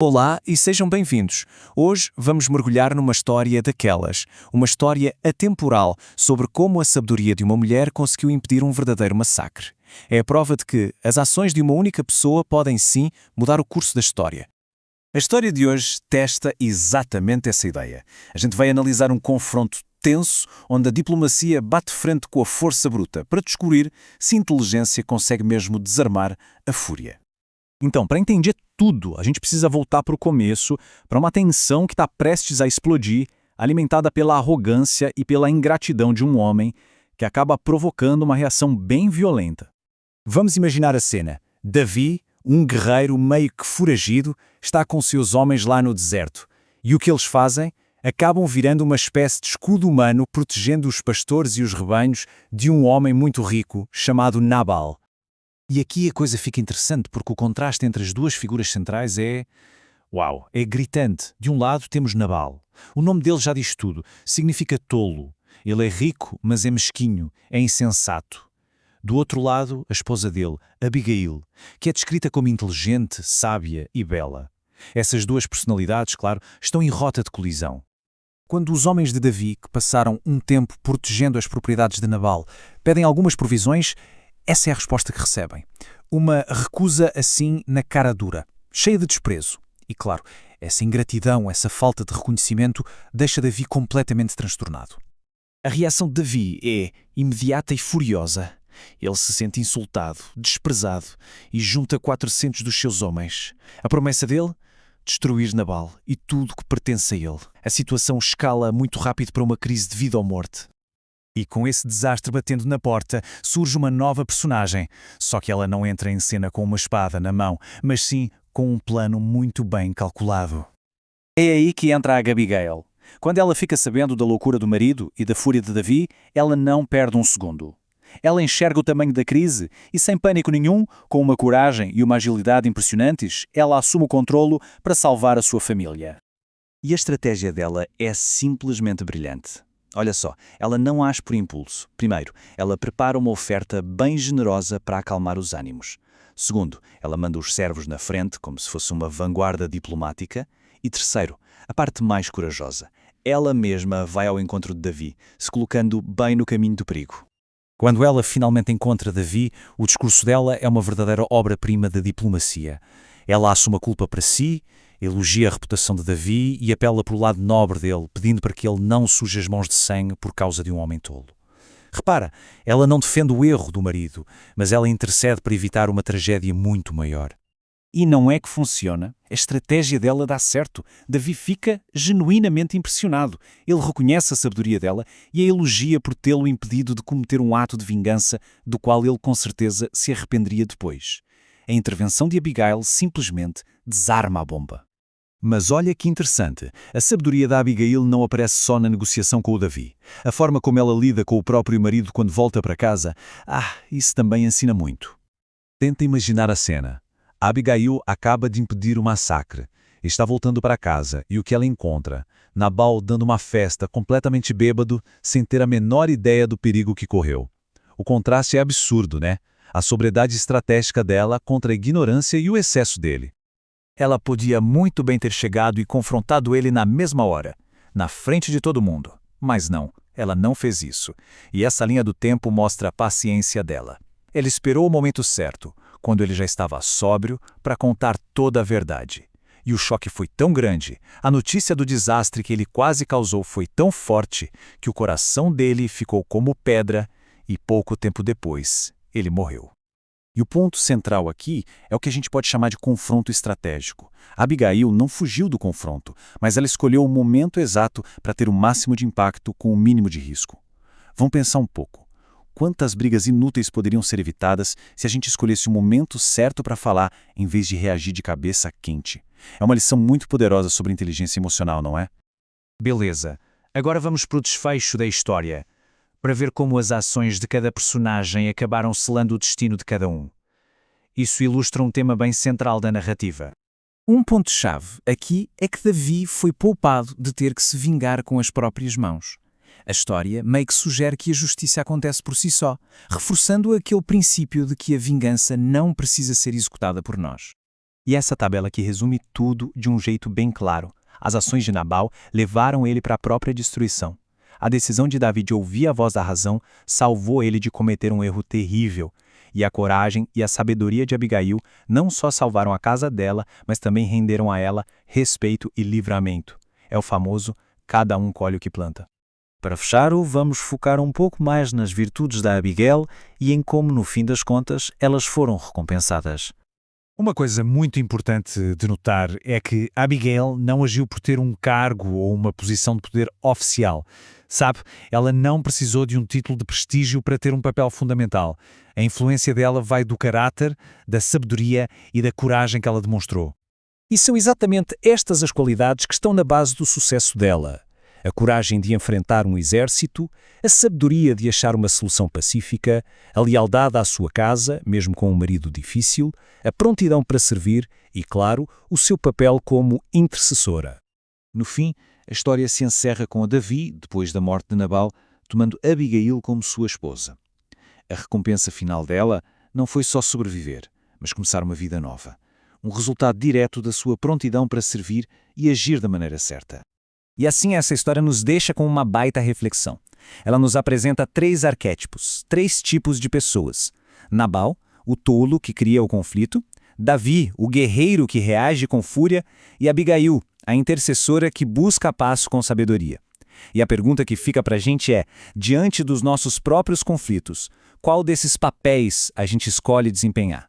Olá e sejam bem-vindos. Hoje vamos mergulhar numa história daquelas, uma história atemporal sobre como a sabedoria de uma mulher conseguiu impedir um verdadeiro massacre. É a prova de que as ações de uma única pessoa podem sim mudar o curso da história. A história de hoje testa exatamente essa ideia. A gente vai analisar um confronto tenso onde a diplomacia bate frente com a força bruta para descobrir se a inteligência consegue mesmo desarmar a fúria. Então, para entender tudo, a gente precisa voltar para o começo, para uma tensão que está prestes a explodir, alimentada pela arrogância e pela ingratidão de um homem, que acaba provocando uma reação bem violenta. Vamos imaginar a cena. Davi, um guerreiro meio que foragido, está com seus homens lá no deserto. E o que eles fazem? Acabam virando uma espécie de escudo humano protegendo os pastores e os rebanhos de um homem muito rico chamado Nabal. E aqui a coisa fica interessante porque o contraste entre as duas figuras centrais é gritante. De um lado temos Nabal. O nome dele já diz tudo. Significa tolo. Ele é rico, mas é mesquinho, é insensato. Do outro lado, a esposa dele, Abigail, que é descrita como inteligente, sábia e bela. Essas duas personalidades, claro, estão em rota de colisão. Quando os homens de Davi, que passaram um tempo protegendo as propriedades de Nabal, pedem algumas provisões, essa é a resposta que recebem. Uma recusa assim na cara dura, cheia de desprezo. E claro, essa ingratidão, essa falta de reconhecimento deixa Davi completamente transtornado. A reação de Davi é imediata e furiosa. Ele se sente insultado, desprezado e junta 400 dos seus homens. A promessa dele? Destruir Nabal e tudo que pertence a ele. A situação escala muito rápido para uma crise de vida ou morte. E com esse desastre batendo na porta, surge uma nova personagem. Só que ela não entra em cena com uma espada na mão, mas sim com um plano muito bem calculado. É aí que entra a Abigail. Quando ela fica sabendo da loucura do marido e da fúria de Davi, ela não perde um segundo. Ela enxerga o tamanho da crise e, sem pânico nenhum, com uma coragem e uma agilidade impressionantes, ela assume o controlo para salvar a sua família. E a estratégia dela é simplesmente brilhante. Olha só, ela não age por impulso. Primeiro, ela prepara uma oferta bem generosa para acalmar os ânimos. Segundo, ela manda os servos na frente, como se fosse uma vanguarda diplomática. E terceiro, a parte mais corajosa. Ela mesma vai ao encontro de Davi, se colocando bem no caminho do perigo. Quando ela finalmente encontra Davi, o discurso dela é uma verdadeira obra-prima da diplomacia. Ela assume a culpa para si, elogia a reputação de Davi e apela para o lado nobre dele, pedindo para que ele não suje as mãos de sangue por causa de um homem tolo. Repara, ela não defende o erro do marido, mas ela intercede para evitar uma tragédia muito maior. E não é que funciona. A estratégia dela dá certo. Davi fica genuinamente impressionado. Ele reconhece a sabedoria dela e a elogia por tê-lo impedido de cometer um ato de vingança do qual ele com certeza se arrependeria depois. A intervenção de Abigail simplesmente desarma a bomba. Mas olha que interessante, a sabedoria da Abigail não aparece só na negociação com o Davi. A forma como ela lida com o próprio marido quando volta para casa, isso também ensina muito. Tenta imaginar a cena. Abigail acaba de impedir o massacre. Está voltando para casa e o que ela encontra? Nabal dando uma festa completamente bêbado, sem ter a menor ideia do perigo que correu. O contraste é absurdo, né? A sobriedade estratégica dela contra a ignorância e o excesso dele. Ela podia muito bem ter chegado e confrontado ele na mesma hora, na frente de todo mundo. Mas não, ela não fez isso. E essa linha do tempo mostra a paciência dela. Ela esperou o momento certo, quando ele já estava sóbrio, para contar toda a verdade. E o choque foi tão grande, a notícia do desastre que ele quase causou foi tão forte, que o coração dele ficou como pedra e pouco tempo depois ele morreu. E o ponto central aqui é o que a gente pode chamar de confronto estratégico. Abigail não fugiu do confronto, mas ela escolheu o momento exato para ter o máximo de impacto com o mínimo de risco. Vamos pensar um pouco. Quantas brigas inúteis poderiam ser evitadas se a gente escolhesse o momento certo para falar em vez de reagir de cabeça quente? É uma lição muito poderosa sobre inteligência emocional, não é? Beleza. Agora vamos para o desfecho da história, para ver como as ações de cada personagem acabaram selando o destino de cada um. Isso ilustra um tema bem central da narrativa. Um ponto-chave aqui é que Davi foi poupado de ter que se vingar com as próprias mãos. A história meio que sugere que a justiça acontece por si só, reforçando aquele princípio de que a vingança não precisa ser executada por nós. E essa tabela aqui resume tudo de um jeito bem claro. As ações de Nabal levaram ele para a própria destruição. A decisão de Davi de ouvir a voz da razão salvou ele de cometer um erro terrível. E a coragem e a sabedoria de Abigail não só salvaram a casa dela, mas também renderam a ela respeito e livramento. É o famoso cada um colhe o que planta. Para fechar, vamos focar um pouco mais nas virtudes da Abigail e em como, no fim das contas, elas foram recompensadas. Uma coisa muito importante de notar é que Abigail não agiu por ter um cargo ou uma posição de poder oficial. Sabe, ela não precisou de um título de prestígio para ter um papel fundamental. A influência dela vai do caráter, da sabedoria e da coragem que ela demonstrou. E são exatamente estas as qualidades que estão na base do sucesso dela. A coragem de enfrentar um exército, a sabedoria de achar uma solução pacífica, a lealdade à sua casa, mesmo com um marido difícil, a prontidão para servir e, claro, o seu papel como intercessora. No fim, a história se encerra com a Davi, depois da morte de Nabal, tomando Abigail como sua esposa. A recompensa final dela não foi só sobreviver, mas começar uma vida nova. Um resultado direto da sua prontidão para servir e agir da maneira certa. E assim essa história nos deixa com uma baita reflexão. Ela nos apresenta 3 arquétipos, 3 tipos de pessoas. Nabal, o tolo que cria o conflito, Davi, o guerreiro que reage com fúria, e Abigail, a intercessora que busca a paz com sabedoria. E a pergunta que fica pra gente é, diante dos nossos próprios conflitos, qual desses papéis a gente escolhe desempenhar?